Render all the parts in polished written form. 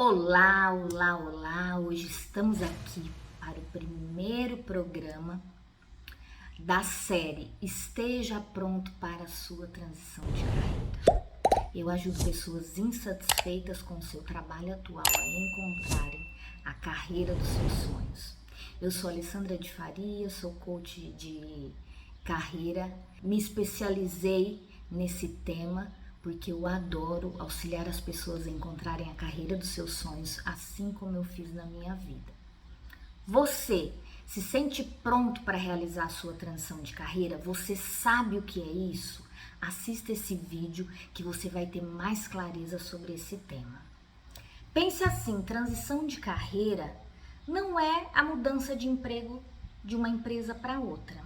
Olá, olá, olá! Hoje estamos aqui para o primeiro programa da série Esteja Pronto para a Sua Transição de Carreira. Eu ajudo pessoas insatisfeitas com o seu trabalho atual a encontrarem a carreira dos seus sonhos. Eu sou Alessandra de Faria, sou coach de carreira, me especializei nesse tema porque eu adoro auxiliar as pessoas a encontrarem a carreira dos seus sonhos, assim como eu fiz na minha vida. Você se sente pronto para realizar a sua transição de carreira? Você sabe o que é isso? Assista esse vídeo que você vai ter mais clareza sobre esse tema. Pense assim, transição de carreira não é a mudança de emprego de uma empresa para outra.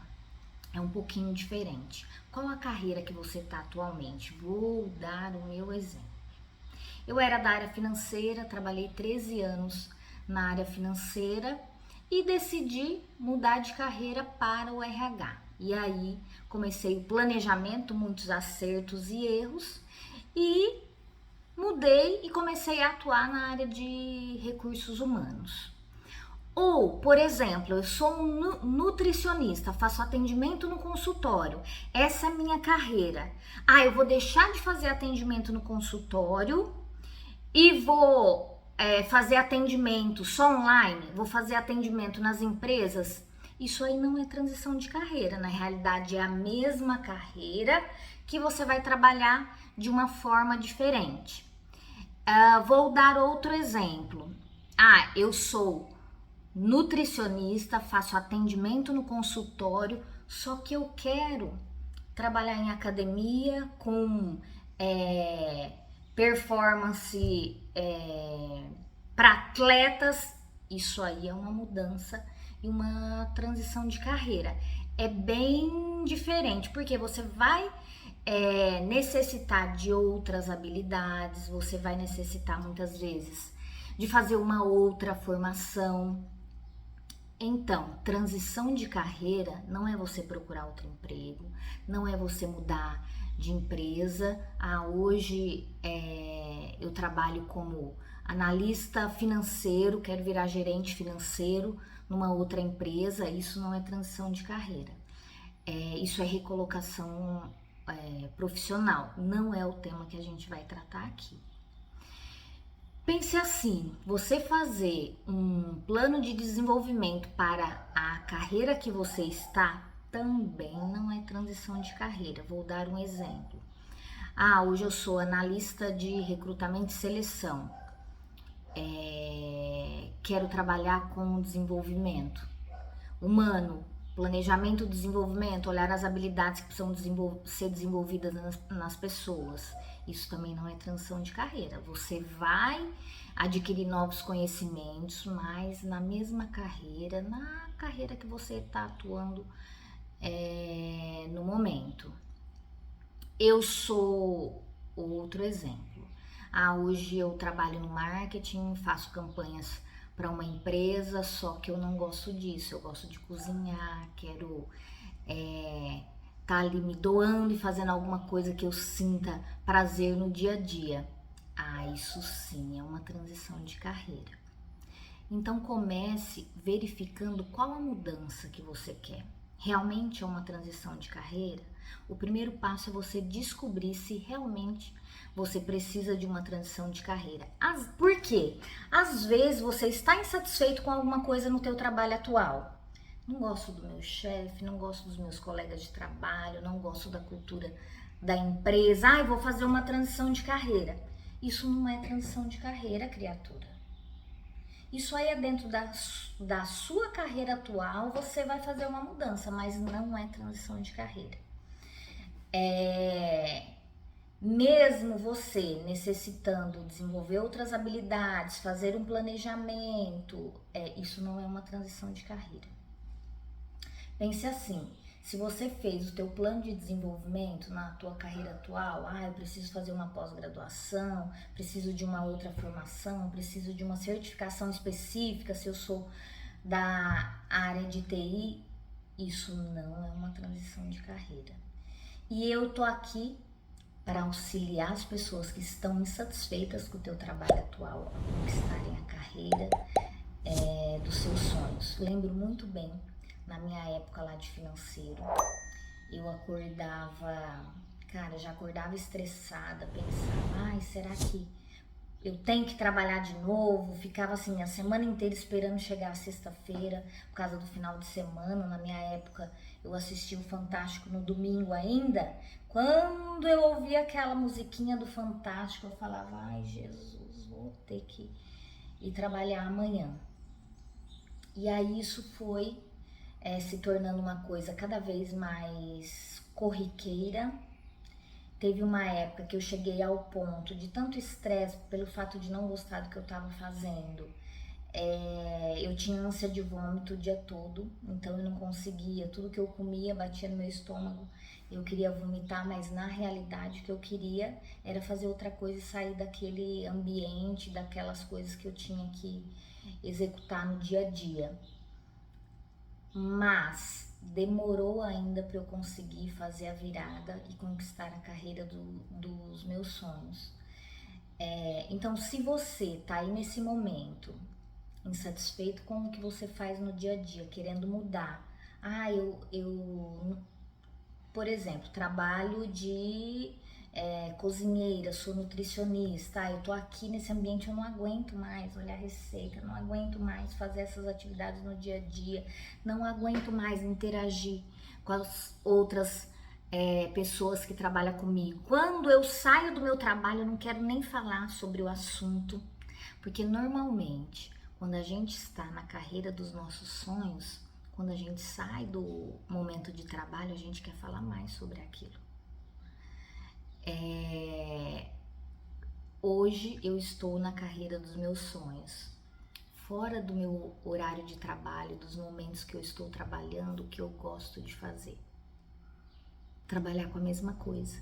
É um pouquinho diferente. Qual a carreira que você está atualmente? Vou dar o meu exemplo. Eu era da área financeira, trabalhei 13 anos na área financeira e decidi mudar de carreira para o RH. E aí comecei o planejamento, muitos acertos e erros, e mudei e comecei a atuar na área de recursos humanos. Ou, por exemplo, eu sou um nutricionista, faço atendimento no consultório. Essa é a minha carreira. Eu vou deixar de fazer atendimento no consultório e vou fazer atendimento só online, vou fazer atendimento nas empresas. Isso aí não é transição de carreira. Na realidade, é a mesma carreira que você vai trabalhar de uma forma diferente. Vou dar outro exemplo. Eu sou nutricionista, faço atendimento no consultório, só que eu quero trabalhar em academia com performance para atletas. Isso aí é uma mudança e uma transição de carreira. É bem diferente, porque você vai necessitar de outras habilidades, você vai necessitar muitas vezes de fazer uma outra formação. Então, transição de carreira não é você procurar outro emprego, não é você mudar de empresa. Hoje eu trabalho como analista financeiro, quero virar gerente financeiro numa outra empresa. Isso não é transição de carreira. Isso é recolocação profissional, não é o tema que a gente vai tratar aqui. Pense assim, você fazer um plano de desenvolvimento para a carreira que você está também não é transição de carreira. Vou dar um exemplo. Hoje eu sou analista de recrutamento e seleção. Quero trabalhar com desenvolvimento humano, planejamento e desenvolvimento, olhar as habilidades que precisam ser desenvolvidas nas pessoas. Isso também não é transição de carreira. Você vai adquirir novos conhecimentos, mas na mesma carreira, na carreira que você está atuando no momento. Eu sou outro exemplo. Hoje eu trabalho no marketing, faço campanhas para uma empresa, só que eu não gosto disso. Eu gosto de cozinhar, quero tá ali me doando e fazendo alguma coisa que eu sinta prazer no dia a dia. Isso sim é uma transição de carreira. Então comece verificando qual a mudança que você quer. Realmente é uma transição de carreira? O primeiro passo é você descobrir se realmente você precisa de uma transição de carreira. Por quê? Às vezes você está insatisfeito com alguma coisa no teu trabalho atual. Não gosto do meu chefe, não gosto dos meus colegas de trabalho, não gosto da cultura da empresa. Eu vou fazer uma transição de carreira. Isso não é transição de carreira, criatura. Isso aí é dentro da sua carreira atual, você vai fazer uma mudança, mas não é transição de carreira. Mesmo você necessitando desenvolver outras habilidades, fazer um planejamento, isso não é uma transição de carreira. Pense assim, se você fez o teu plano de desenvolvimento na tua carreira atual, eu preciso fazer uma pós-graduação, preciso de uma outra formação, preciso de uma certificação específica, se eu sou da área de TI, isso não é uma transição de carreira. E eu tô aqui para auxiliar as pessoas que estão insatisfeitas com o teu trabalho atual a conquistar carreira dos seus sonhos. Lembro muito bem, na minha época lá de financeiro, eu acordava, cara, já acordava estressada, pensava, ai, será que eu tenho que trabalhar de novo? Ficava assim a semana inteira esperando chegar a sexta-feira, por causa do final de semana. Na minha época, eu assistia o Fantástico no domingo ainda. Quando eu ouvia aquela musiquinha do Fantástico, eu falava, ai, Jesus, vou ter que ir trabalhar amanhã. E aí isso foi se tornando uma coisa cada vez mais corriqueira. Teve uma época que eu cheguei ao ponto de tanto estresse pelo fato de não gostar do que eu estava fazendo. Eu tinha ânsia de vômito o dia todo, então eu não conseguia. Tudo que eu comia batia no meu estômago. Eu queria vomitar, mas na realidade o que eu queria era fazer outra coisa e sair daquele ambiente, daquelas coisas que eu tinha que executar no dia a dia. Mas demorou ainda para eu conseguir fazer a virada e conquistar a carreira dos meus sonhos. Então, se você tá aí nesse momento insatisfeito com o que você faz no dia a dia, querendo mudar, por exemplo, trabalho de cozinheira, sou nutricionista, eu tô aqui nesse ambiente, eu não aguento mais olhar receita, não aguento mais fazer essas atividades no dia a dia, não aguento mais interagir com as outras pessoas que trabalham comigo. Quando eu saio do meu trabalho, eu não quero nem falar sobre o assunto, porque normalmente, quando a gente está na carreira dos nossos sonhos, quando a gente sai do momento de trabalho, a gente quer falar mais sobre aquilo. Hoje eu estou na carreira dos meus sonhos. Fora do meu horário de trabalho, dos momentos que eu estou trabalhando, o que eu gosto de fazer. Trabalhar com a mesma coisa.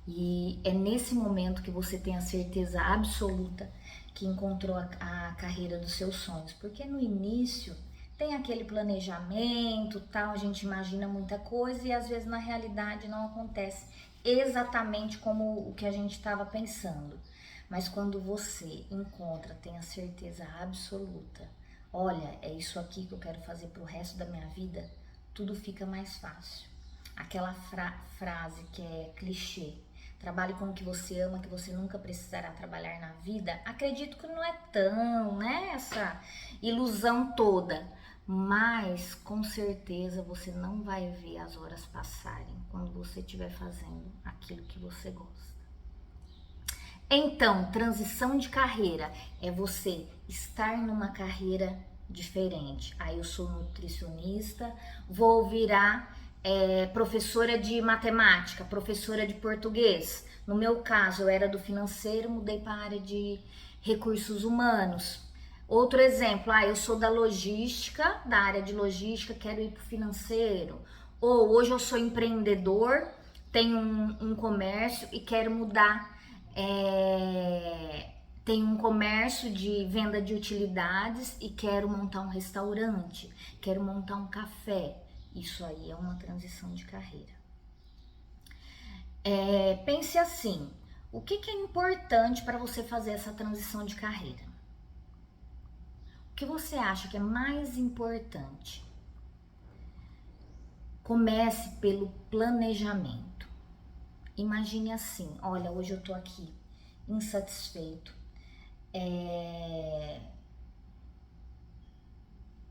E é nesse momento que você tem a certeza absoluta que encontrou a carreira dos seus sonhos. Porque no início tem aquele planejamento, tal, a gente imagina muita coisa e às vezes na realidade não acontece exatamente como o que a gente estava pensando. Mas quando você encontra, tem a certeza absoluta, olha, é isso aqui que eu quero fazer pro resto da minha vida, tudo fica mais fácil. Aquela frase que é clichê, trabalhe com o que você ama, que você nunca precisará trabalhar na vida, acredito que não é tão, né, essa ilusão toda, mas com certeza você não vai ver as horas passarem quando você estiver fazendo aquilo que você gosta. Então, transição de carreira é você estar numa carreira diferente. Aí eu sou nutricionista, vou virar professora de matemática, professora de português. No meu caso, eu era do financeiro, mudei para a área de recursos humanos. Outro exemplo, eu sou da logística, da área de logística, quero ir para o financeiro. Ou hoje eu sou empreendedor, tenho um comércio e quero mudar. Tenho um comércio de venda de utilidades e quero montar um restaurante, quero montar um café. Isso aí é uma transição de carreira. Pense assim, o que é importante para você fazer essa transição de carreira? O que você acha que é mais importante? Comece pelo planejamento. Imagine assim, olha, hoje eu tô aqui insatisfeito,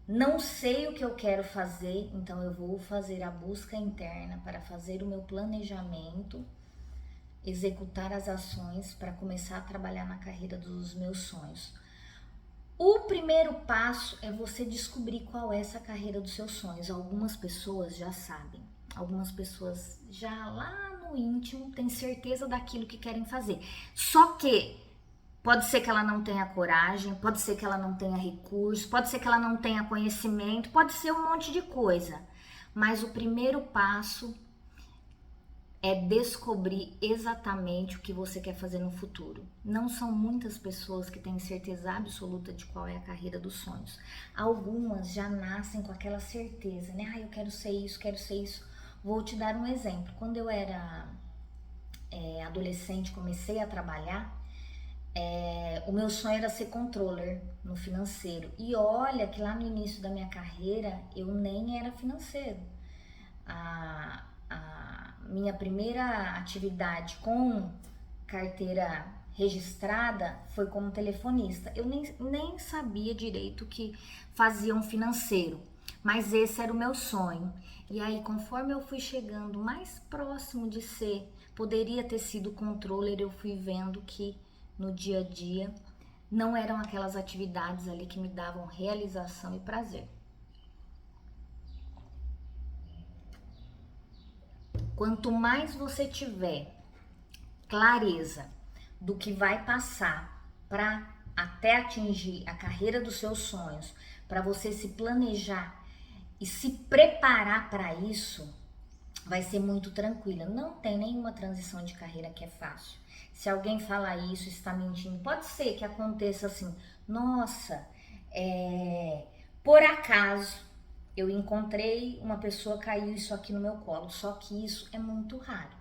não sei o que eu quero fazer, então eu vou fazer a busca interna para fazer o meu planejamento, executar as ações para começar a trabalhar na carreira dos meus sonhos. O primeiro passo é você descobrir qual é essa carreira dos seus sonhos. Algumas pessoas já sabem, algumas pessoas já lá no íntimo têm certeza daquilo que querem fazer. Só que pode ser que ela não tenha coragem, pode ser que ela não tenha recurso, pode ser que ela não tenha conhecimento, pode ser um monte de coisa. Mas o primeiro passo é descobrir exatamente o que você quer fazer no futuro. Não são muitas pessoas que têm certeza absoluta de qual é a carreira dos sonhos. Algumas já nascem com aquela certeza, né? Eu quero ser isso, quero ser isso. Vou te dar um exemplo. Quando eu era adolescente, comecei a trabalhar, O meu sonho era ser controller no financeiro. E olha que lá no início da minha carreira eu nem era financeiro. A minha primeira atividade com carteira registrada foi como telefonista. Eu nem sabia direito o que fazia um financeiro, mas esse era o meu sonho. E aí, conforme eu fui chegando mais próximo de ser, poderia ter sido controller, eu fui vendo que no dia a dia não eram aquelas atividades ali que me davam realização e prazer. Quanto mais você tiver clareza do que vai passar para até atingir a carreira dos seus sonhos, para você se planejar e se preparar para isso, vai ser muito tranquila. Não tem nenhuma transição de carreira que é fácil. Se alguém falar isso, está mentindo. Pode ser que aconteça assim, nossa, por acaso eu encontrei uma pessoa, caiu isso aqui no meu colo. Só que isso é muito raro.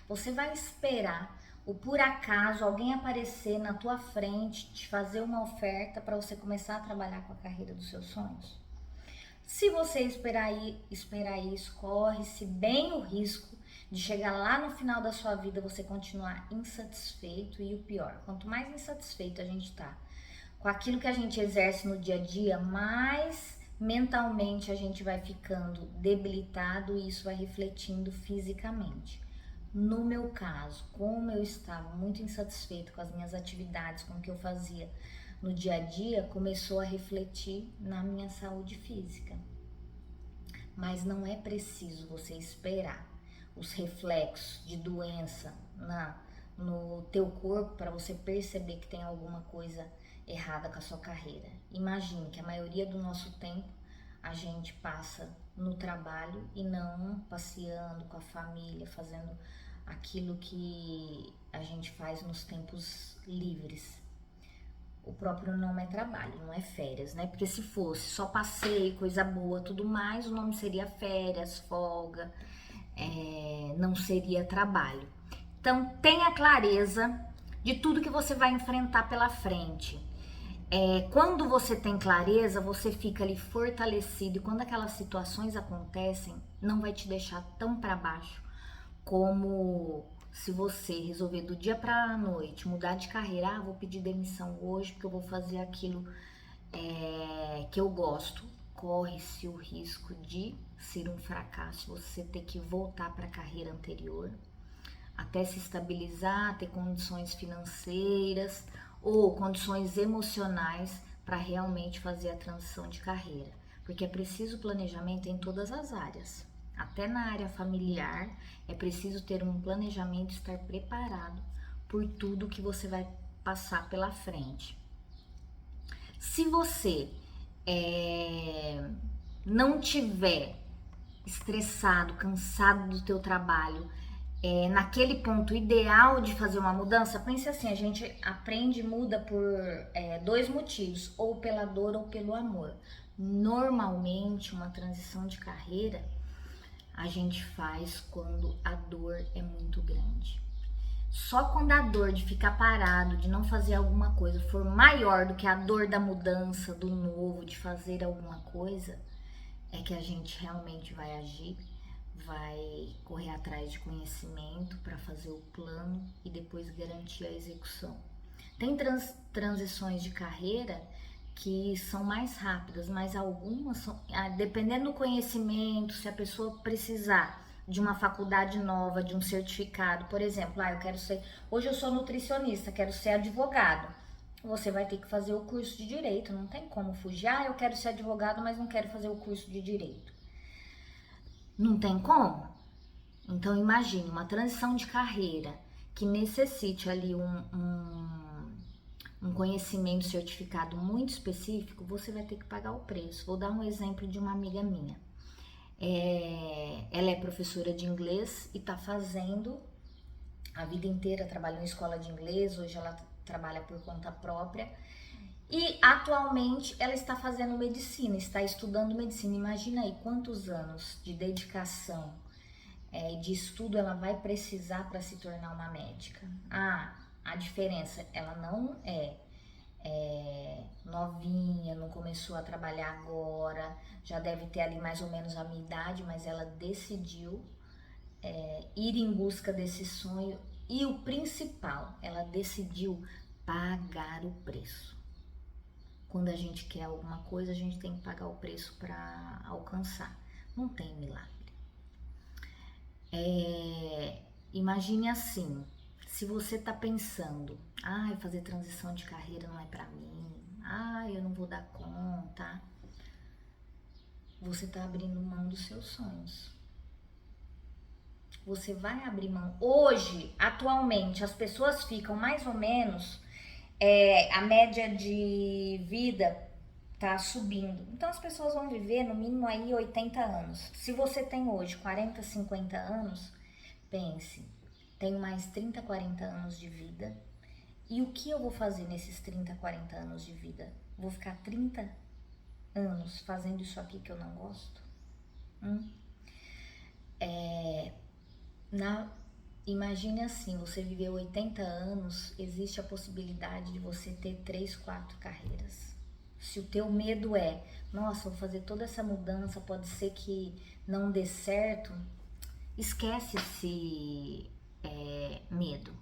Você vai esperar o por acaso alguém aparecer na tua frente, te fazer uma oferta para você começar a trabalhar com a carreira dos seus sonhos? Se você esperar isso, corre-se bem o risco de chegar lá no final da sua vida você continuar insatisfeito. E o pior, quanto mais insatisfeito a gente tá com aquilo que a gente exerce no dia a dia, mais mentalmente a gente vai ficando debilitado e isso vai refletindo fisicamente. No meu caso, como eu estava muito insatisfeito com as minhas atividades, com o que eu fazia no dia a dia, começou a refletir na minha saúde física. Mas não é preciso você esperar os reflexos de doença no teu corpo para você perceber que tem alguma coisa errada com a sua carreira. Imagine que a maioria do nosso tempo a gente passa no trabalho e não passeando com a família, fazendo aquilo que a gente faz nos tempos livres. O próprio nome é trabalho, não é férias, né? Porque se fosse só passeio, coisa boa, tudo mais, o nome seria férias, folga, não seria trabalho. Então, tenha clareza de tudo que você vai enfrentar pela frente. Quando você tem clareza, você fica ali fortalecido e quando aquelas situações acontecem, não vai te deixar tão para baixo como se você resolver do dia para a noite mudar de carreira. Vou pedir demissão hoje porque eu vou fazer aquilo que eu gosto. Corre-se o risco de ser um fracasso, você ter que voltar para a carreira anterior até se estabilizar, ter condições financeiras ou condições emocionais para realmente fazer a transição de carreira, porque é preciso planejamento em todas as áreas. Até na área familiar é preciso ter um planejamento, estar preparado por tudo que você vai passar pela frente. Se você não tiver estressado, cansado do teu trabalho, naquele ponto ideal de fazer uma mudança, pense assim, a gente aprende e muda por dois motivos, ou pela dor ou pelo amor. Normalmente, uma transição de carreira a gente faz quando a dor é muito grande. Só quando a dor de ficar parado, de não fazer alguma coisa, for maior do que a dor da mudança, do novo, de fazer alguma coisa, é que a gente realmente vai agir, vai correr atrás de conhecimento para fazer o plano e depois garantir a execução. Tem transições de carreira que são mais rápidas, mas algumas são, dependendo do conhecimento, se a pessoa precisar de uma faculdade nova, de um certificado, por exemplo, hoje eu sou nutricionista, quero ser advogado. Você vai ter que fazer o curso de direito, não tem como fugir. Eu quero ser advogado, mas não quero fazer o curso de direito. Não tem como. Então imagine uma transição de carreira que necessite ali um conhecimento certificado muito específico, você vai ter que pagar o preço. Vou dar um exemplo de uma amiga minha. Ela é professora de inglês e está fazendo a vida inteira, trabalhou em escola de inglês, hoje ela trabalha por conta própria e atualmente ela está fazendo medicina, está estudando medicina. Imagina aí quantos anos de dedicação e de estudo ela vai precisar para se tornar uma médica. a diferença, ela não novinha, não começou a trabalhar agora, já deve ter ali mais ou menos a minha idade, mas ela decidiu ir em busca desse sonho e o principal, ela decidiu pagar o preço. Quando a gente quer alguma coisa, a gente tem que pagar o preço para alcançar. Não tem milagre. Imagine assim, se você tá pensando, fazer transição de carreira não é para mim, eu não vou dar conta, você tá abrindo mão dos seus sonhos. Você vai abrir mão. Hoje, atualmente, as pessoas ficam mais ou menos, a média de vida tá subindo. Então as pessoas vão viver no mínimo aí 80 anos. Se você tem hoje 40, 50 anos, pense, tenho mais 30, 40 anos de vida. E o que eu vou fazer nesses 30, 40 anos de vida? Vou ficar 30 anos fazendo isso aqui que eu não gosto? Imagine assim, você viveu 80 anos, existe a possibilidade de você ter 3, 4 carreiras. Se o teu medo nossa, vou fazer toda essa mudança, pode ser que não dê certo, esquece esse medo.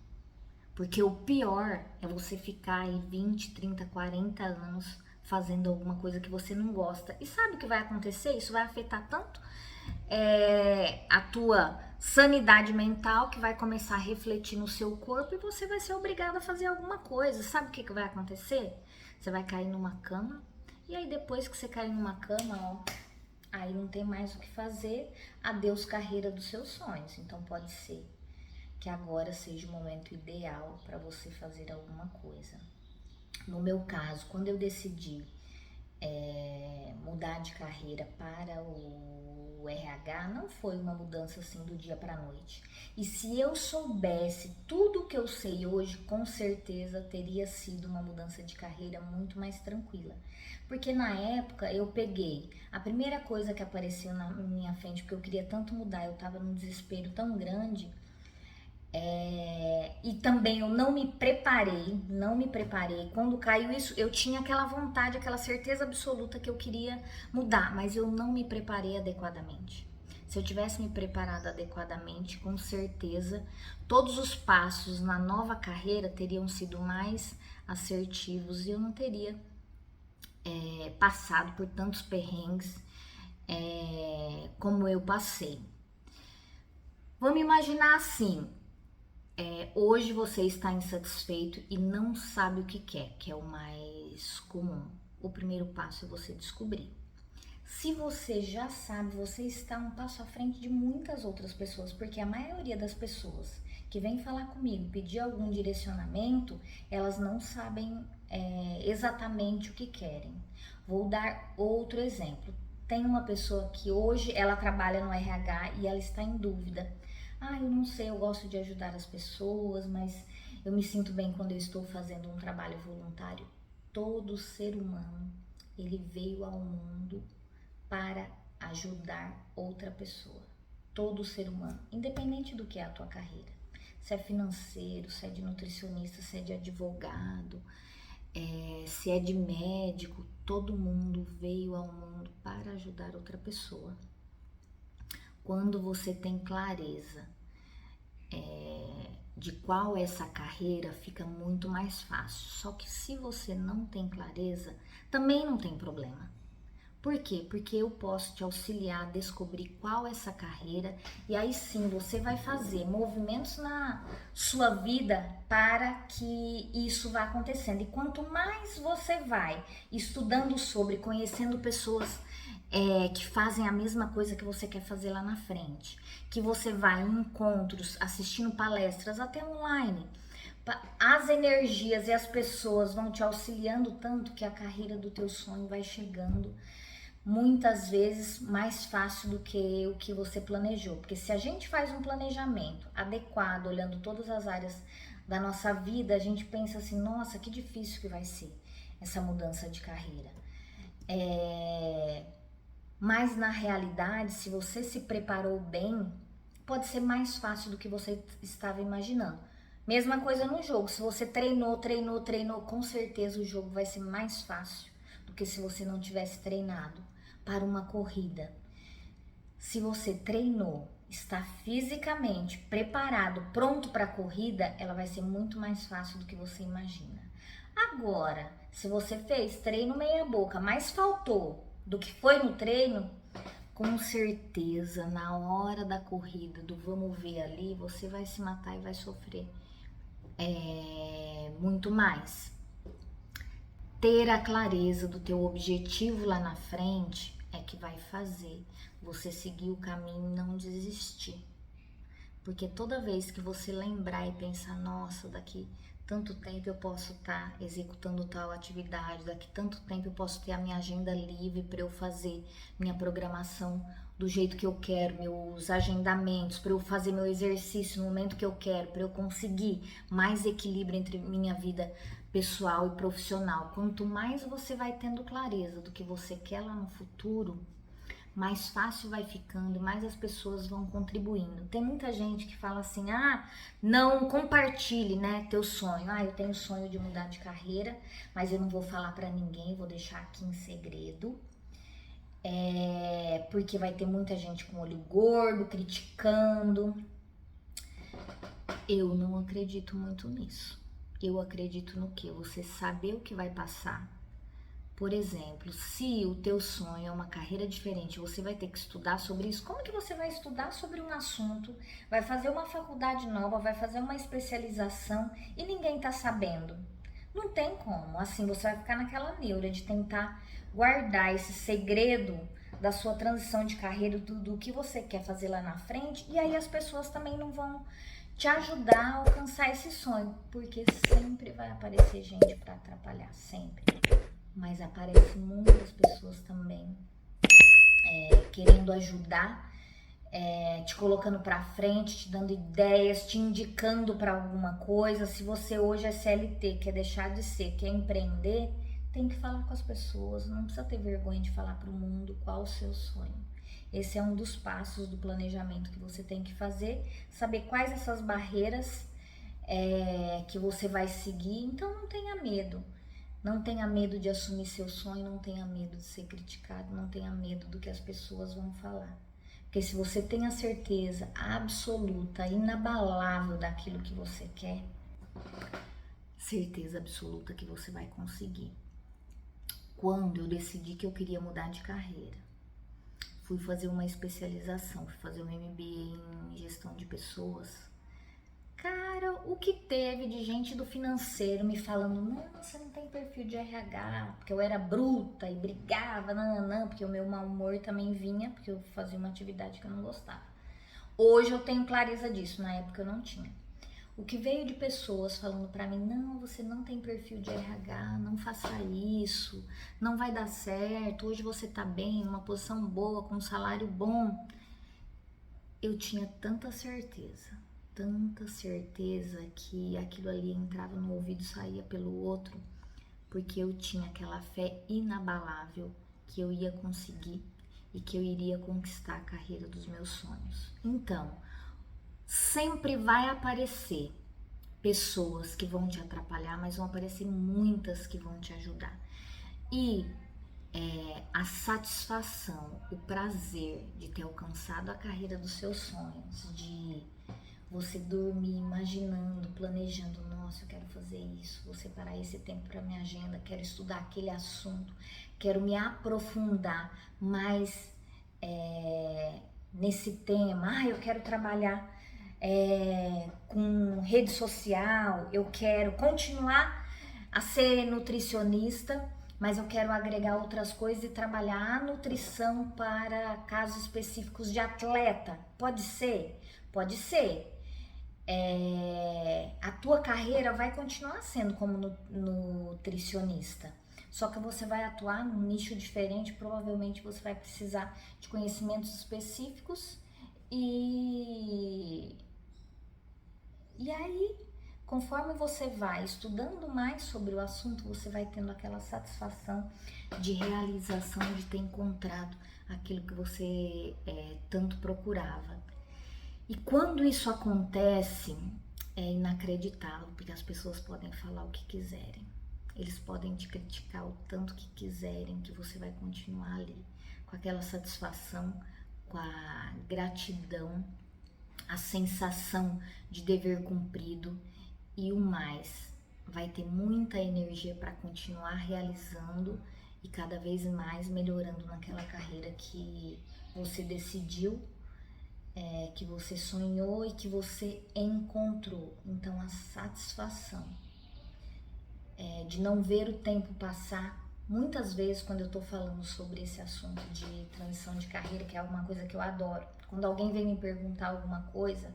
Porque o pior é você ficar aí 20, 30, 40 anos fazendo alguma coisa que você não gosta. E sabe o que vai acontecer? Isso vai afetar tanto a tua sanidade mental, que vai começar a refletir no seu corpo e você vai ser obrigado a fazer alguma coisa. Sabe o que vai acontecer? Você vai cair numa cama e aí depois que você cair numa cama, aí não tem mais o que fazer. Adeus carreira dos seus sonhos. Então pode ser que agora seja o momento ideal para você fazer alguma coisa. No meu caso, quando eu decidi mudar de carreira para o RH, não foi uma mudança assim do dia para a noite. E se eu soubesse tudo o que eu sei hoje, com certeza teria sido uma mudança de carreira muito mais tranquila. Porque na época eu peguei a primeira coisa que apareceu na minha frente, porque eu queria tanto mudar, eu tava num desespero tão grande. E também eu não me preparei. Quando caiu isso, eu tinha aquela vontade, aquela certeza absoluta que eu queria mudar, mas eu não me preparei adequadamente. Se eu tivesse me preparado adequadamente, com certeza, todos os passos na nova carreira teriam sido mais assertivos e eu não teria passado por tantos perrengues como eu passei. Vamos imaginar assim, hoje você está insatisfeito e não sabe o que quer, que é o mais comum. O primeiro passo é você descobrir. Se você já sabe, você está um passo à frente de muitas outras pessoas, porque a maioria das pessoas que vem falar comigo, pedir algum direcionamento, elas não sabem exatamente o que querem. Vou dar outro exemplo. Tem uma pessoa que hoje ela trabalha no RH e ela está em dúvida. Eu não sei, eu gosto de ajudar as pessoas, mas eu me sinto bem quando eu estou fazendo um trabalho voluntário. Todo ser humano, ele veio ao mundo para ajudar outra pessoa. Todo ser humano, independente do que é a tua carreira. Se é financeiro, se é de nutricionista, se é de advogado, se é de médico, todo mundo veio ao mundo para ajudar outra pessoa. Quando você tem clareza de qual é essa carreira, fica muito mais fácil. Só que se você não tem clareza, também não tem problema. Por quê? Porque eu posso te auxiliar a descobrir qual é essa carreira e aí sim você vai fazer movimentos na sua vida para que isso vá acontecendo. E quanto mais você vai estudando sobre, conhecendo pessoas que fazem a mesma coisa que você quer fazer lá na frente, que você vai em encontros, assistindo palestras, até online, as energias e as pessoas vão te auxiliando tanto que a carreira do teu sonho vai chegando muitas vezes mais fácil do que o que você planejou. Porque se a gente faz um planejamento adequado, olhando todas as áreas da nossa vida, a gente pensa assim, nossa, que difícil que vai ser essa mudança de carreira. Mas na realidade, se você se preparou bem, pode ser mais fácil do que você estava imaginando. Mesma coisa no jogo. Se você treinou, com certeza o jogo vai ser mais fácil do que se você não tivesse treinado para uma corrida. Se você treinou, está fisicamente preparado, pronto para a corrida, ela vai ser muito mais fácil do que você imagina. Agora, se você fez treino meia boca, mas faltou do que foi no treino, com certeza na hora da corrida, do vamos ver ali, você vai se matar e vai sofrer muito mais. Ter a clareza do teu objetivo lá na frente é que vai fazer você seguir o caminho e não desistir. Porque toda vez que você lembrar e pensar, nossa, daqui tanto tempo eu posso estar executando tal atividade, daqui tanto tempo eu posso ter a minha agenda livre para eu fazer minha programação do jeito que eu quero, meus agendamentos, para eu fazer meu exercício no momento que eu quero, para eu conseguir mais equilíbrio entre minha vida pessoal e profissional. Quanto mais você vai tendo clareza do que você quer lá no futuro, mais fácil vai ficando, mais as pessoas vão contribuindo. Tem muita gente que fala assim, não compartilhe, né, teu sonho. Eu tenho sonho de mudar de carreira, mas eu não vou falar pra ninguém, vou deixar aqui em segredo. Porque vai ter muita gente com olho gordo, criticando. Eu não acredito muito nisso. Eu acredito no quê? Você saber o que vai passar. Por exemplo, se o teu sonho é uma carreira diferente, você vai ter que estudar sobre isso. Como que você vai estudar sobre um assunto, vai fazer uma faculdade nova, vai fazer uma especialização e ninguém tá sabendo? Não tem como. Assim, você vai ficar naquela neura de tentar guardar esse segredo da sua transição de carreira, do que você quer fazer lá na frente, e aí as pessoas também não vão te ajudar a alcançar esse sonho, porque sempre vai aparecer gente para atrapalhar, sempre. Mas aparecem muitas pessoas também querendo ajudar, te colocando para frente, te dando ideias, te indicando para alguma coisa. Se você hoje é CLT, quer deixar de ser, quer empreender, tem que falar com as pessoas, não precisa ter vergonha de falar para o mundo qual o seu sonho. Esse é um dos passos do planejamento que você tem que fazer, saber quais essas barreiras que você vai seguir. Então não tenha medo. Não tenha medo de assumir seu sonho, não tenha medo de ser criticado, não tenha medo do que as pessoas vão falar. Porque se você tem a certeza absoluta, inabalável daquilo que você quer, certeza absoluta que você vai conseguir. Quando eu decidi que eu queria mudar de carreira, fui fazer uma especialização, fui fazer um MBA em gestão de pessoas. Cara, o que teve de gente do financeiro me falando, não, você não tem perfil de RH, porque eu era bruta e brigava, porque o meu mau humor também vinha, porque eu fazia uma atividade que eu não gostava. Hoje eu tenho clareza disso, na época eu não tinha. O que veio de pessoas falando pra mim, não, você não tem perfil de RH, não faça isso, não vai dar certo, hoje você tá bem, numa posição boa, com um salário bom. Eu tinha tanta certeza que aquilo ali entrava no ouvido e saía pelo outro, porque eu tinha aquela fé inabalável que eu ia conseguir e que eu iria conquistar a carreira dos meus sonhos. Então, sempre vai aparecer pessoas que vão te atrapalhar, mas vão aparecer muitas que vão te ajudar. E a satisfação, o prazer de ter alcançado a carreira dos seus sonhos, de você dormir imaginando, planejando, nossa, eu quero fazer isso, vou separar esse tempo para minha agenda, quero estudar aquele assunto, quero me aprofundar mais nesse tema, eu quero trabalhar com rede social, eu quero continuar a ser nutricionista, mas eu quero agregar outras coisas e trabalhar a nutrição para casos específicos de atleta. Pode ser? Pode ser. A tua carreira vai continuar sendo como nutricionista, só que você vai atuar num nicho diferente, provavelmente você vai precisar de conhecimentos específicos e aí, conforme você vai estudando mais sobre o assunto, você vai tendo aquela satisfação de realização, de ter encontrado aquilo que você tanto procurava. E quando isso acontece, é inacreditável, porque as pessoas podem falar o que quiserem. Eles podem te criticar o tanto que quiserem, que você vai continuar ali, com aquela satisfação, com a gratidão, a sensação de dever cumprido e o mais. Vai ter muita energia para continuar realizando e cada vez mais melhorando naquela carreira que você decidiu, que você sonhou e que você encontrou. Então a satisfação de não ver o tempo passar. Muitas vezes quando eu tô falando sobre esse assunto de transição de carreira, que é alguma coisa que eu adoro, quando alguém vem me perguntar alguma coisa,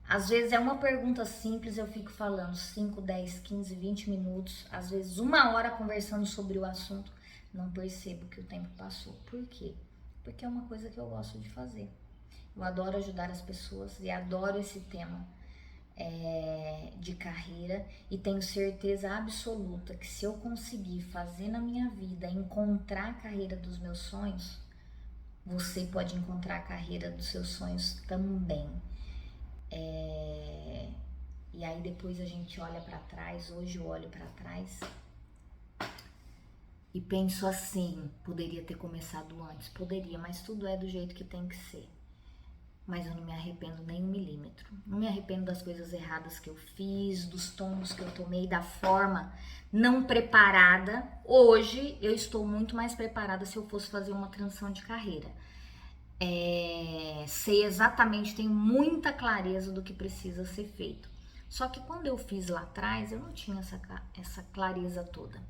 às vezes é uma pergunta simples, eu fico falando 5, 10, 15, 20 minutos, às vezes 1 hora conversando sobre o assunto, não percebo que o tempo passou. Por quê? Porque é uma coisa que eu gosto de fazer. Eu adoro ajudar as pessoas e adoro esse tema de carreira, e tenho certeza absoluta que se eu conseguir fazer na minha vida, encontrar a carreira dos meus sonhos, você pode encontrar a carreira dos seus sonhos também. E aí depois a gente olha para trás, hoje eu olho para trás e penso assim, poderia ter começado antes, poderia, mas tudo é do jeito que tem que ser. Mas eu não me arrependo nem 1 milímetro. Não me arrependo das coisas erradas que eu fiz, dos tombos que eu tomei, da forma não preparada. Hoje eu estou muito mais preparada se eu fosse fazer uma transição de carreira. Sei exatamente, tenho muita clareza do que precisa ser feito. Só que quando eu fiz lá atrás, eu não tinha essa clareza toda.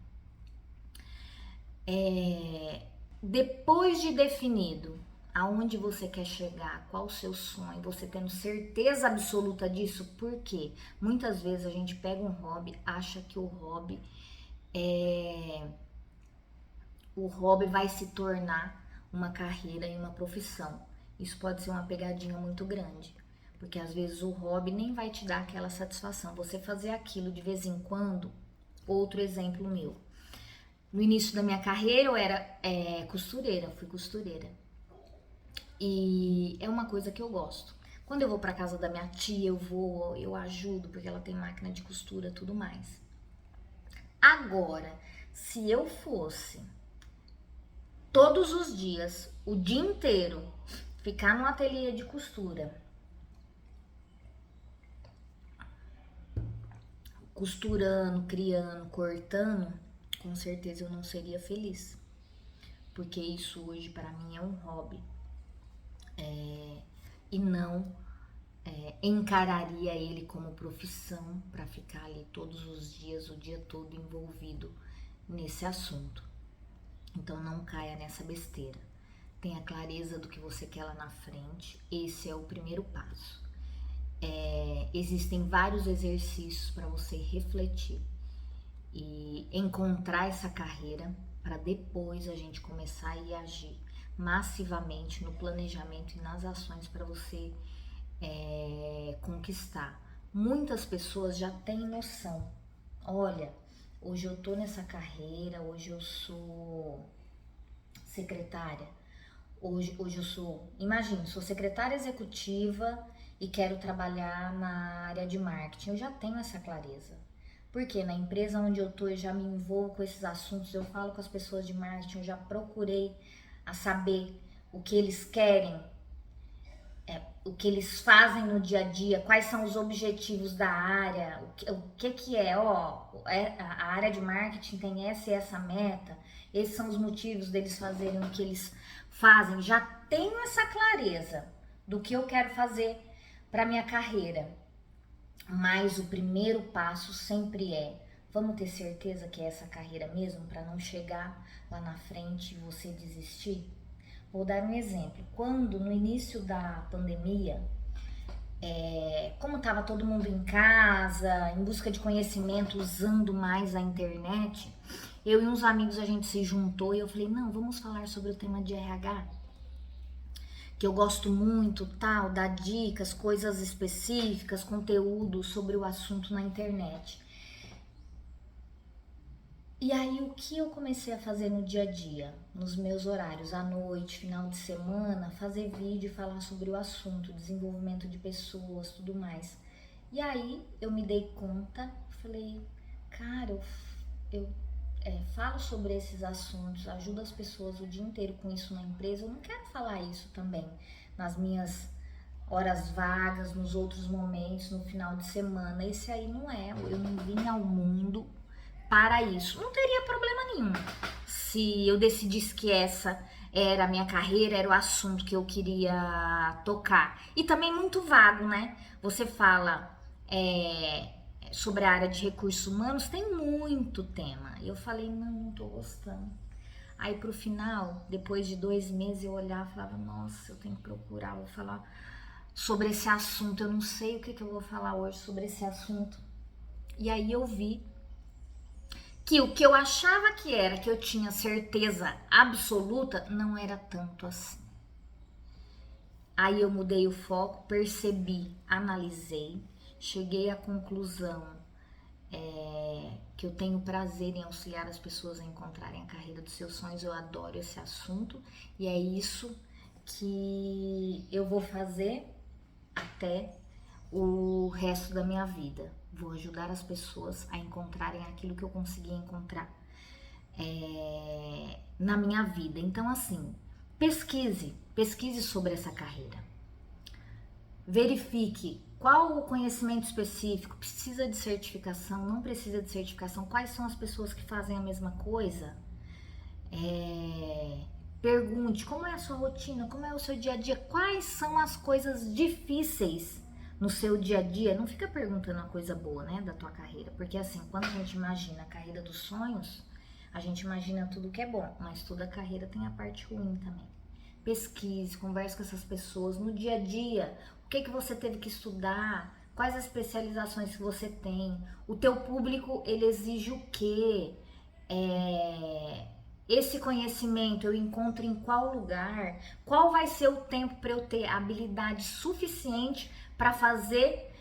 Depois de definido aonde você quer chegar, qual o seu sonho, você tendo certeza absoluta disso, porque muitas vezes a gente pega um hobby, acha que o hobby vai se tornar uma carreira e uma profissão. Isso pode ser uma pegadinha muito grande, porque às vezes o hobby nem vai te dar aquela satisfação. Você fazer aquilo de vez em quando. Outro exemplo meu. No início da minha carreira eu era costureira, fui costureira. E é uma coisa que eu gosto. Quando eu vou para casa da minha tia, eu ajudo, porque ela tem máquina de costura e tudo mais. Agora, se eu fosse todos os dias, o dia inteiro, ficar no ateliê de costura, costurando, criando, cortando, com certeza eu não seria feliz. Porque isso hoje para mim é um hobby. E não encararia ele como profissão para ficar ali todos os dias, o dia todo envolvido nesse assunto. Então não caia nessa besteira. Tenha clareza do que você quer lá na frente. Esse é o primeiro passo. Existem vários exercícios para você refletir e encontrar essa carreira para depois a gente começar a ir agir massivamente no planejamento e nas ações para você conquistar. Muitas pessoas já têm noção. Olha, hoje eu tô nessa carreira, hoje eu sou secretária, hoje eu sou, imagina, sou secretária executiva e quero trabalhar na área de marketing. Eu já tenho essa clareza. Porque na empresa onde eu tô, eu já me envolvo com esses assuntos, eu falo com as pessoas de marketing, eu já procurei a saber o que eles querem, o que eles fazem no dia a dia, quais são os objetivos da área, o que é, a área de marketing tem essa e essa meta, esses são os motivos deles fazerem o que eles fazem. Já tenho essa clareza do que eu quero fazer para minha carreira. Mas o primeiro passo sempre vamos ter certeza que é essa carreira mesmo, para não chegar lá na frente e você desistir? Vou dar um exemplo. Quando no início da pandemia, como estava todo mundo em casa, em busca de conhecimento, usando mais a internet, eu e uns amigos a gente se juntou e eu falei, não, vamos falar sobre o tema de RH, que eu gosto muito, tal, dar dicas, coisas específicas, conteúdo sobre o assunto na internet. E aí o que eu comecei a fazer no dia a dia, nos meus horários, à noite, final de semana, fazer vídeo e falar sobre o assunto, desenvolvimento de pessoas, tudo mais. E aí eu me dei conta, falei, cara, eu falo sobre esses assuntos, ajudo as pessoas o dia inteiro com isso na empresa, eu não quero falar isso também nas minhas horas vagas, nos outros momentos, no final de semana. Esse aí não é, eu não vim ao mundo para isso. Não teria problema nenhum se eu decidisse que essa era a minha carreira, era o assunto que eu queria tocar. E também muito vago, né? Você fala sobre a área de recursos humanos, tem muito tema. E eu falei, não tô gostando. Aí pro final, depois de 2 meses, eu olhava e falava, nossa, eu tenho que procurar, vou falar sobre esse assunto. Eu não sei o que eu vou falar hoje sobre esse assunto. E aí eu vi que o que eu achava que era, que eu tinha certeza absoluta, não era tanto assim. Aí eu mudei o foco, percebi, analisei, cheguei à conclusão que eu tenho prazer em auxiliar as pessoas a encontrarem a carreira dos seus sonhos. Eu adoro esse assunto e é isso que eu vou fazer até o resto da minha vida. Vou ajudar as pessoas a encontrarem aquilo que eu consegui encontrar na minha vida. Então, assim, pesquise sobre essa carreira. Verifique qual o conhecimento específico, precisa de certificação, não precisa de certificação, quais são as pessoas que fazem a mesma coisa. Pergunte como é a sua rotina, como é o seu dia a dia, quais são as coisas difíceis no seu dia a dia. Não fica perguntando a coisa boa, né, da tua carreira, porque assim, quando a gente imagina a carreira dos sonhos, a gente imagina tudo que é bom, mas toda carreira tem a parte ruim também. Pesquise, converse com essas pessoas no dia a dia. O que você teve que estudar? Quais as especializações que você tem? O teu público, ele exige o quê? Esse conhecimento eu encontro em qual lugar? Qual vai ser o tempo para eu ter habilidade suficiente para fazer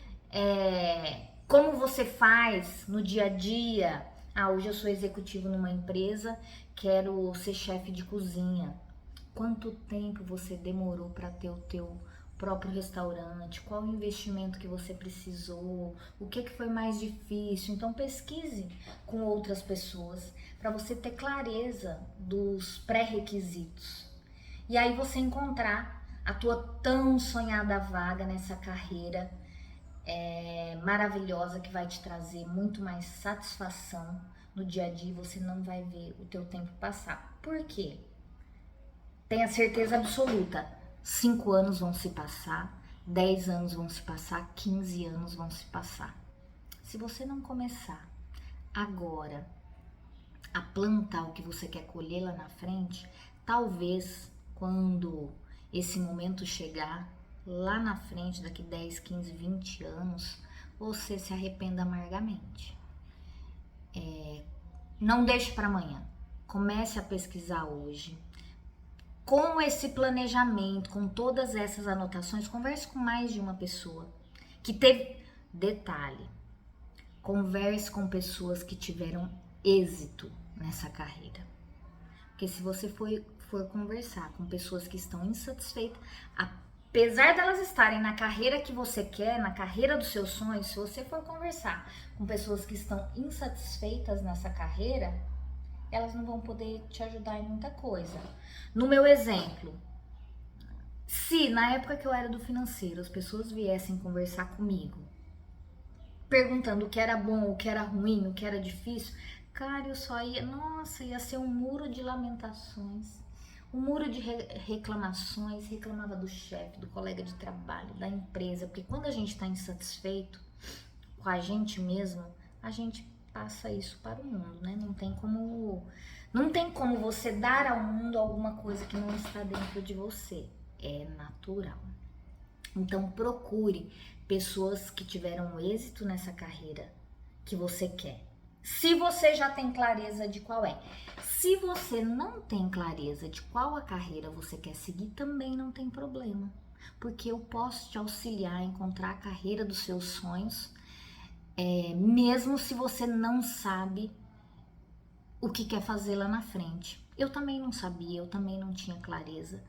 como você faz no dia a dia? Hoje eu sou executivo numa empresa, quero ser chefe de cozinha. Quanto tempo você demorou para ter o teu próprio restaurante? Qual o investimento que você precisou? O que foi mais difícil? Então pesquise com outras pessoas para você ter clareza dos pré-requisitos. E aí você encontrar a tua tão sonhada vaga nessa carreira maravilhosa que vai te trazer muito mais satisfação no dia a dia. Você não vai ver o teu tempo passar. Por quê? Tenha certeza absoluta, 5 anos vão se passar, 10 anos vão se passar, 15 anos vão se passar. Se você não começar agora a plantar o que você quer colher lá na frente, talvez quando esse momento chegar, lá na frente, daqui 10, 15, 20 anos, você se arrependa amargamente. Não deixe para amanhã, comece a pesquisar hoje. Com esse planejamento, com todas essas anotações, converse com mais de uma pessoa que teve detalhe. Converse com pessoas que tiveram êxito nessa carreira. Porque se você for conversar com pessoas que estão insatisfeitas, apesar delas estarem na carreira que você quer, na carreira dos seus sonhos, se você for conversar com pessoas que estão insatisfeitas nessa carreira, elas não vão poder te ajudar em muita coisa. No meu exemplo, se na época que eu era do financeiro, as pessoas viessem conversar comigo, perguntando o que era bom, o que era ruim, o que era difícil, cara, eu só ia, nossa, ia ser um muro de lamentações, um muro de reclamações, reclamava do chefe, do colega de trabalho, da empresa, porque quando a gente está insatisfeito com a gente mesmo, a gente passa isso para o mundo, né? Não tem como você dar ao mundo alguma coisa que não está dentro de você. É natural. Então procure pessoas que tiveram êxito nessa carreira que você quer. Se você já tem clareza de qual é. Se você não tem clareza de qual a carreira você quer seguir, também não tem problema. Porque eu posso te auxiliar a encontrar a carreira dos seus sonhos, mesmo se você não sabe o que quer fazer lá na frente. Eu também não sabia, eu também não tinha clareza.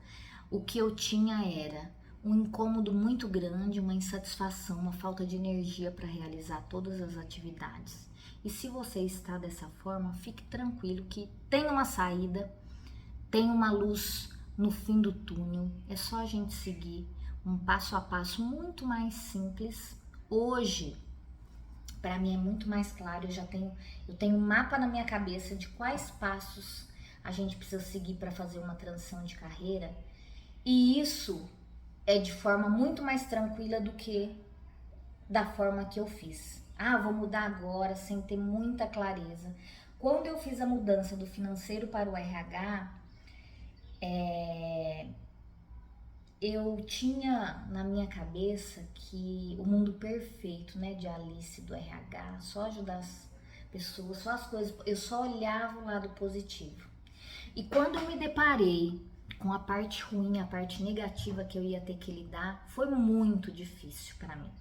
O que eu tinha era um incômodo muito grande, uma insatisfação, uma falta de energia para realizar todas as atividades. E se você está dessa forma, fique tranquilo que tem uma saída, tem uma luz no fim do túnel. É só a gente seguir um passo a passo muito mais simples. Hoje, para mim é muito mais claro, eu tenho um mapa na minha cabeça de quais passos a gente precisa seguir para fazer uma transição de carreira. E isso é de forma muito mais tranquila do que da forma que eu fiz. Vou mudar agora sem ter muita clareza. Quando eu fiz a mudança do financeiro para o RH, eu tinha na minha cabeça que o mundo perfeito, né, de Alice do RH, só ajudar as pessoas, só as coisas, eu só olhava o lado positivo. E quando eu me deparei com a parte ruim, a parte negativa que eu ia ter que lidar, foi muito difícil para mim.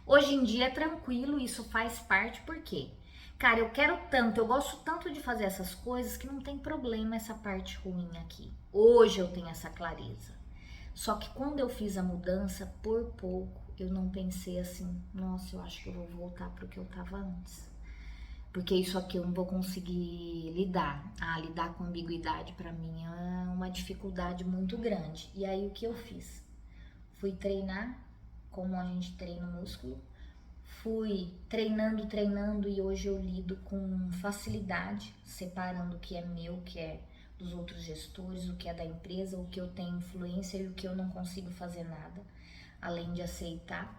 Hoje em dia é tranquilo, isso faz parte, porque, cara, eu quero tanto, eu gosto tanto de fazer essas coisas que não tem problema essa parte ruim aqui. Hoje eu tenho essa clareza. Só que quando eu fiz a mudança, por pouco, eu não pensei assim, nossa, eu acho que eu vou voltar para o que eu tava antes. Porque isso aqui eu não vou conseguir lidar. Lidar com ambiguidade para mim é uma dificuldade muito grande. E aí o que eu fiz? Fui treinar, como a gente treina o músculo. Fui treinando e hoje eu lido com facilidade, separando o que é meu, o que é dos outros gestores, o que é da empresa, o que eu tenho influência e o que eu não consigo fazer nada, além de aceitar.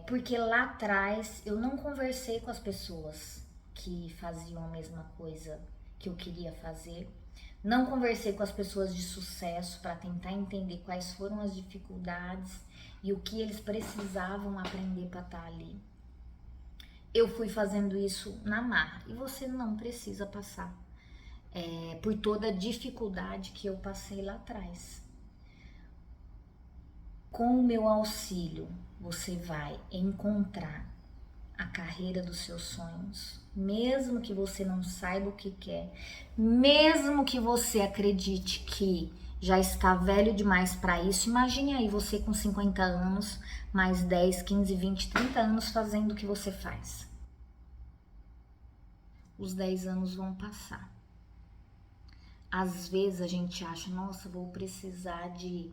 Porque lá atrás eu não conversei com as pessoas que faziam a mesma coisa que eu queria fazer, não conversei com as pessoas de sucesso para tentar entender quais foram as dificuldades e o que eles precisavam aprender para estar ali. Eu fui fazendo isso na marra e você não precisa passar por toda a dificuldade que eu passei lá atrás. Com o meu auxílio, você vai encontrar a carreira dos seus sonhos, mesmo que você não saiba o que quer, mesmo que você acredite que já está velho demais para isso. Imagine aí você com 50 anos, mais 10, 15, 20, 30 anos fazendo o que você faz. Os 10 anos vão passar. Às vezes a gente acha, nossa, vou precisar de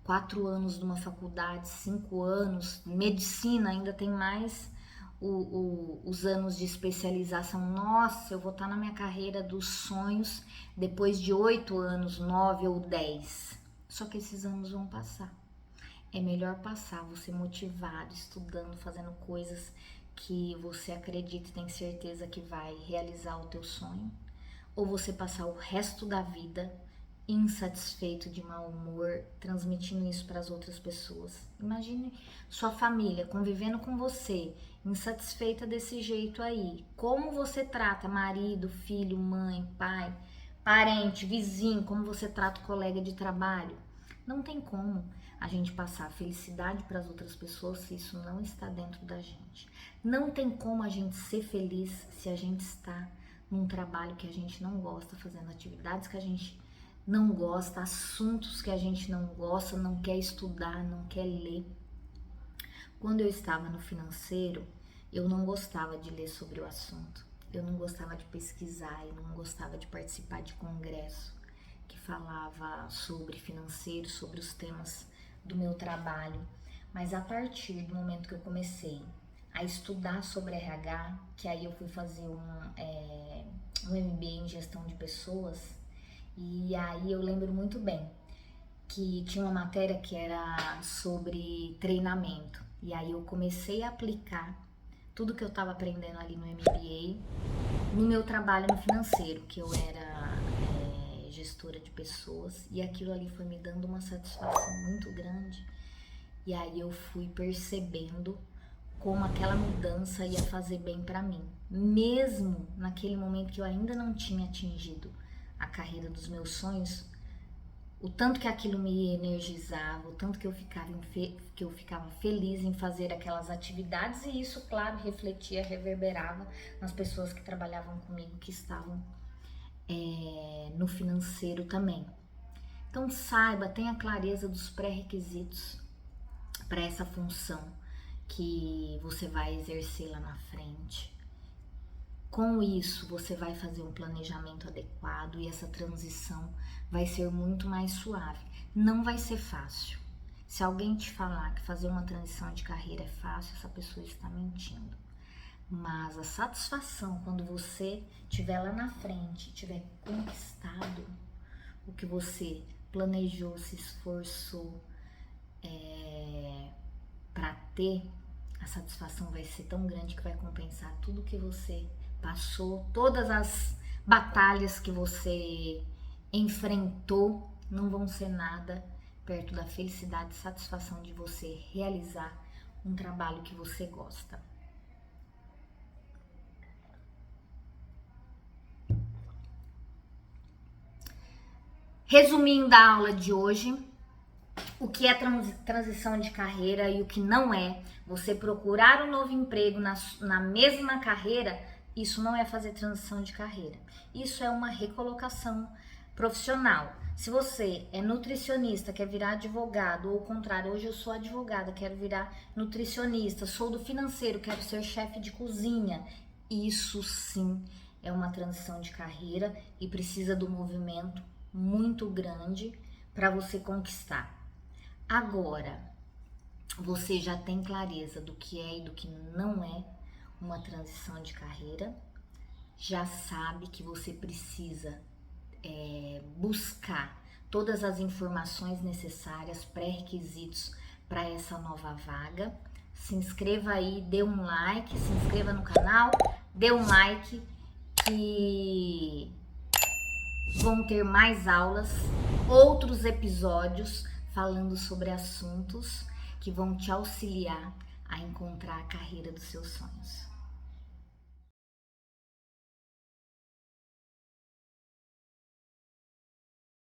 4 anos de uma faculdade, 5 anos, medicina ainda tem mais os anos de especialização. Nossa, eu vou estar na minha carreira dos sonhos depois de 8 anos, 9 ou 10. Só que esses anos vão passar. É melhor passar você motivado, estudando, fazendo coisas que você acredita e tem certeza que vai realizar o teu sonho, ou você passar o resto da vida insatisfeito, de mau humor, transmitindo isso para as outras pessoas. Imagine sua família convivendo com você, insatisfeita desse jeito aí. Como você trata marido, filho, mãe, pai, parente, vizinho, como você trata o colega de trabalho. Não tem como a gente passar felicidade para as outras pessoas se isso não está dentro da gente. Não tem como a gente ser feliz se a gente está num trabalho que a gente não gosta, fazendo atividades que a gente não gosta, assuntos que a gente não gosta, não quer estudar, não quer ler. Quando eu estava no financeiro, eu não gostava de ler sobre o assunto, eu não gostava de pesquisar, eu não gostava de participar de congresso que falava sobre financeiro, sobre os temas do meu trabalho. Mas a partir do momento que eu comecei a estudar sobre RH, que aí eu fui fazer um MBA em gestão de pessoas, e aí eu lembro muito bem que tinha uma matéria que era sobre treinamento. E aí eu comecei a aplicar tudo que eu estava aprendendo ali no MBA no meu trabalho no financeiro, que eu era gestora de pessoas, e aquilo ali foi me dando uma satisfação muito grande. E aí eu fui percebendo como aquela mudança ia fazer bem para mim, mesmo naquele momento que eu ainda não tinha atingido a carreira dos meus sonhos. O tanto que aquilo me energizava, o tanto que eu ficava feliz em fazer aquelas atividades, e isso, claro, refletia, reverberava nas pessoas que trabalhavam comigo, que estavam no financeiro também. Então saiba, tenha clareza dos pré-requisitos para essa função que você vai exercer lá na frente. Com isso, você vai fazer um planejamento adequado e essa transição vai ser muito mais suave. Não vai ser fácil. Se alguém te falar que fazer uma transição de carreira é fácil, essa pessoa está mentindo. Mas a satisfação quando você estiver lá na frente, tiver conquistado o que você planejou, se esforçou para ter, a satisfação vai ser tão grande que vai compensar tudo que você passou, todas as batalhas que você enfrentou não vão ser nada perto da felicidade e satisfação de você realizar um trabalho que você gosta. Resumindo a aula de hoje, o que é transição de carreira e o que não é, você procurar um novo emprego na mesma carreira, isso não é fazer transição de carreira. Isso é uma recolocação profissional. Se você é nutricionista, quer virar advogado, ou ao contrário, hoje eu sou advogada, quero virar nutricionista, sou do financeiro, quero ser chefe de cozinha, isso sim é uma transição de carreira e precisa do movimento muito grande para você conquistar. Agora, você já tem clareza do que é e do que não é uma transição de carreira, já sabe que você precisa buscar todas as informações necessárias, pré-requisitos para essa nova vaga. Se inscreva aí, dê um like, se inscreva no canal, dê um like que vão ter mais aulas, outros episódios falando sobre assuntos que vão te auxiliar a encontrar a carreira dos seus sonhos.